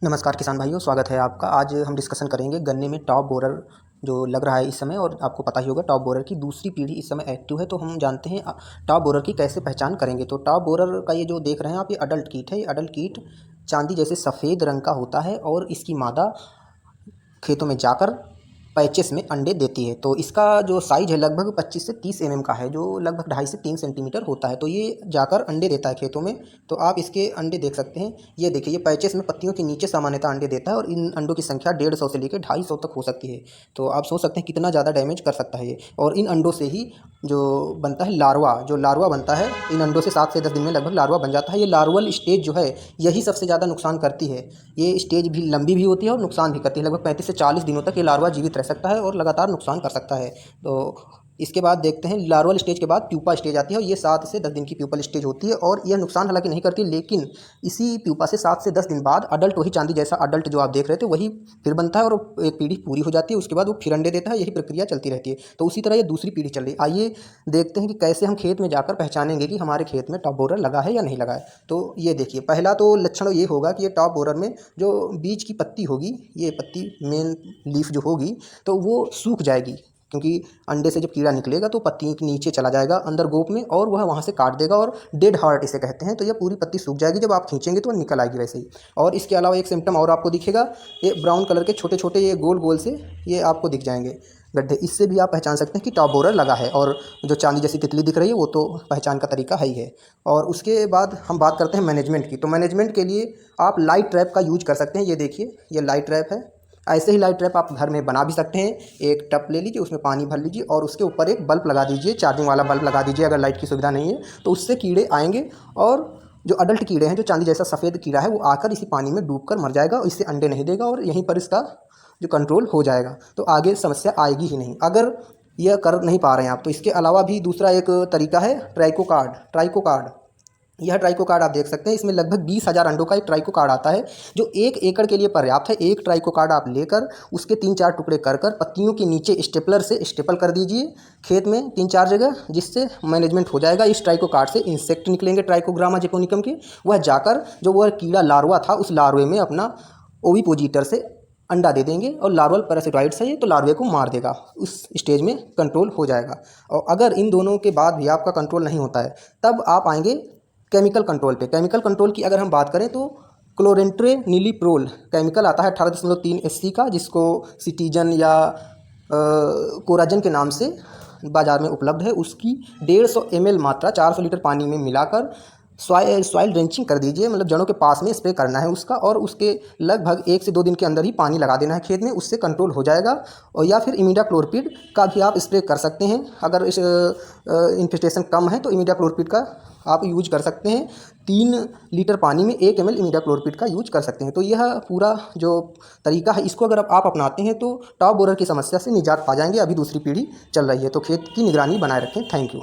नमस्कार किसान भाइयों, स्वागत है आपका। आज हम डिस्कशन करेंगे गन्ने में टॉप बोरर जो लग रहा है इस समय। और आपको पता ही होगा टॉप बोरर की दूसरी पीढ़ी इस समय एक्टिव है, तो हम जानते हैं टॉप बोरर की कैसे पहचान करेंगे। तो टॉप बोरर का ये जो देख रहे हैं आप, ये अडल्ट कीट है। ये अडल्ट कीट चांदी जैसे सफ़ेद रंग का होता है और इसकी मादा खेतों में जाकर पैचेस में अंडे देती है। तो इसका जो साइज़ है लगभग 25 से 30 का है, जो लगभग 2.5 से 3 सेंटीमीटर होता है। तो ये जाकर अंडे देता है खेतों में। तो आप इसके अंडे देख सकते हैं। ये देखिए, ये पैचेस में पत्तियों के नीचे सामान्यतः अंडे देता है और इन अंडों की संख्या 150 से लेकर 250 तक हो सकती है। तो आप सोच सकते हैं कितना ज़्यादा डैमेज कर सकता है ये। और इन अंडों से ही जो बनता है लार्वा, जो लार्वा बनता है इन अंडों से 7 से 10 दिन में लगभग लार्वा बन जाता है। ये लार्वल स्टेज जो है यही सबसे ज़्यादा नुकसान करती है। ये स्टेज भी लंबी भी होती है और नुकसान भी करती है। लगभग 35 से 40 दिनों तक ये लार्वा जीवित रह सकता है और लगातार नुकसान कर सकता है। तो इसके बाद देखते हैं लार्वल स्टेज के बाद प्यूपा स्टेज आती है और ये 7 से 10 दिन की प्यूपल स्टेज होती है। और यह नुकसान हालांकि नहीं करती, लेकिन इसी प्यूपा से 7 से 10 दिन बाद अडल्ट, वही चांदी जैसा अडल्ट जो आप देख रहे थे वही फिर बनता है और एक पीढ़ी पूरी हो जाती है। उसके बाद वो फिर अंडे देता है। यही प्रक्रिया चलती रहती है। तो उसी तरह ये दूसरी पीढ़ी चल रही है। आइए देखते हैं कि कैसे हम खेत में जाकर पहचानेंगे कि हमारे खेत में टॉप बोरर लगा है या नहीं लगा है। तो ये देखिए, पहला तो लक्षण ये होगा कि ये टॉप बोरर में जो बीज की पत्ती होगी, ये पत्ती मेन लीफ जो होगी तो वो सूख जाएगी, क्योंकि अंडे से जब कीड़ा निकलेगा तो पत्ती के नीचे चला जाएगा अंदर गोप में और वह वहाँ से काट देगा और डेड हार्ट इसे कहते हैं। तो यह पूरी पत्ती सूख जाएगी, जब आप खींचेंगे तो वह निकल आएगी वैसे ही। और इसके अलावा एक सिम्टम और आपको दिखेगा, ये ब्राउन कलर के छोटे छोटे ये गोल गोल से ये आपको दिख जाएंगे गड्ढे। इससे भी आप पहचान सकते हैं कि टॉप बोरर लगा है। और जो चांदी जैसी तितली दिख रही है वो तो पहचान का तरीका है ही है। और उसके बाद हम बात करते हैं मैनेजमेंट की। तो मैनेजमेंट के लिए आप लाइट ट्रैप का यूज कर सकते हैं। ये देखिए, ये लाइट ट्रैप है। ऐसे ही लाइट ट्रैप आप घर में बना भी सकते हैं। एक टब ले लीजिए, उसमें पानी भर लीजिए और उसके ऊपर एक बल्ब लगा दीजिए, चार्जिंग वाला बल्ब लगा दीजिए अगर लाइट की सुविधा नहीं है तो। उससे कीड़े आएंगे और जो अडल्ट कीड़े हैं, जो चांदी जैसा सफ़ेद कीड़ा है, वो आकर इसी पानी में डूबकर मर जाएगा और इससे अंडे नहीं देगा और यहीं पर इसका जो कंट्रोल हो जाएगा। तो आगे समस्या आएगी ही नहीं अगर यह कर नहीं पा रहे हैं आप। तो इसके अलावा भी दूसरा एक तरीका है ट्राइको कार्ड। यह ट्राइको कार्ड आप देख सकते हैं। इसमें लगभग 20,000 अंडों का एक ट्राइको कार्ड आता है, जो 1 एकड़ के लिए पर्याप्त है। एक ट्राइको कार्ड आप लेकर उसके 3-4 टुकड़े कर कर पत्तियों के नीचे स्टेपलर से स्टेपल कर दीजिए खेत में 3-4 जगह, जिससे मैनेजमेंट हो जाएगा। इस ट्राइको कार्ड से इंसेक्ट निकलेंगे ट्राइकोग्रामा जैपोनिकम के, वह जाकर जो वह कीड़ा लार्वा था उस लार्वे में अपना ओविपोजिटर से अंडा दे देंगे और लार्वल पैरासिटॉइड्स है ये, तो लार्वे को मार देगा। उस स्टेज में कंट्रोल हो जाएगा। और अगर इन दोनों के बाद भी आपका कंट्रोल नहीं होता है तब आप आएंगे केमिकल कंट्रोल पे। केमिकल कंट्रोल की अगर हम बात करें तो क्लोरेंट्रेनिलीप्रोल केमिकल आता है 18.3 SC का, जिसको सिटीजन या कोराजन के नाम से बाज़ार में उपलब्ध है। उसकी 150 ml मात्रा 400 लीटर पानी में मिलाकर सॉइल ड्रेंचिंग कर दीजिए, मतलब जड़ों के पास में स्प्रे करना है उसका। और उसके लगभग 1 से 2 दिन के अंदर ही पानी लगा देना है खेत में, उससे कंट्रोल हो जाएगा। और या फिर इमिडाक्लोरपिड का भी आप स्प्रे कर सकते हैं। अगर इस इन्फेस्टेशन कम है तो इमिडाक्लोरपिड का आप यूज कर सकते हैं। 3 लीटर पानी में 1 ml इमिडाक्लोरपिड का यूज कर सकते हैं। तो यह पूरा जो तरीका है, इसको अगर आप अपनाते हैं तो टॉप बोरर की समस्या से निजात पा जाएंगे। अभी दूसरी पीढ़ी चल रही है, तो खेत की निगरानी बनाए रखें। Thank you.